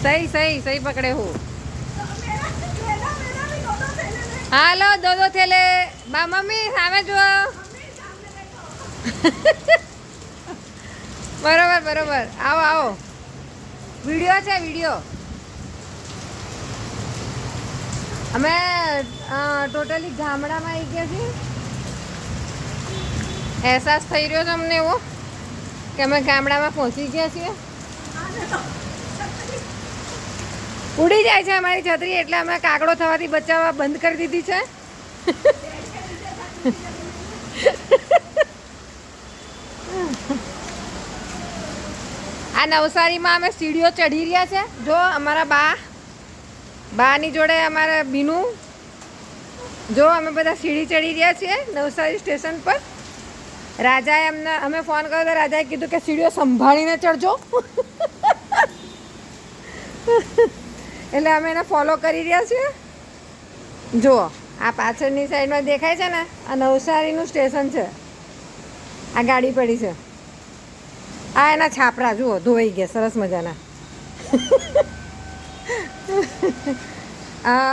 सही सही सही पकड़े हो। હાલો દો દો થેલે બા મમ્મી સામે જુઓ બરોબર બરોબર આવો આવો વિડીયો છે વિડીયો અમે ટોટલી ગામડામાં આવી ગયા છીએ અહેસાસ થઈ રહ્યો છે અમને એવો કે અમે ગામડામાં પહોંચી ગયા છીએ ઉડી જાય છે અમારી છત્રી એટલે અમે કાગડો થવાથી બચાવવા બંધ કરી દીધી છે આ નવસારીમાં અમે સીડીઓ ચઢી રહ્યા છે જો અમારા બાની જોડે અમારા બીનું જો અમે બધા સીડી ચડી રહ્યા છીએ નવસારી સ્ટેશન પર રાજાએ અમે ફોન કર્યો તો રાજાએ કીધું કે સીડીઓ સંભાળીને ચડજો એટલે અમે એને ફોલો કરી રહ્યા છીએ જુઓ આ પાછળની સાઈડમાં દેખાય છે ને આ નવસારીનું સ્ટેશન છે આ ગાડી પડી છે આ એના છાપરા જુઓ ધોવાઈ ગયા સરસ મજાના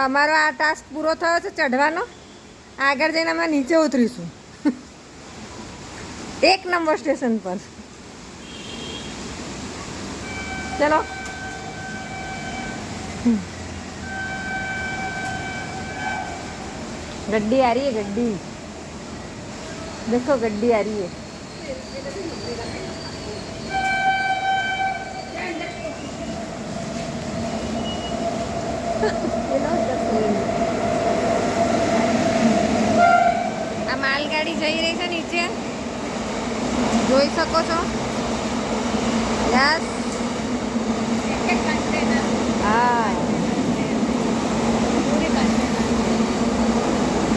અમારો આ ટાસ્ક પૂરો થયો છે ચઢવાનો આગળ જઈને અમે નીચે ઉતરીશું 1 નંબર સ્ટેશન પર ચલો गड्डी आ रही है गड्डी देखो गड्डी आ रही है આ માલગાડી જઈ રહી છે નીચે જોઈ શકો છો યસ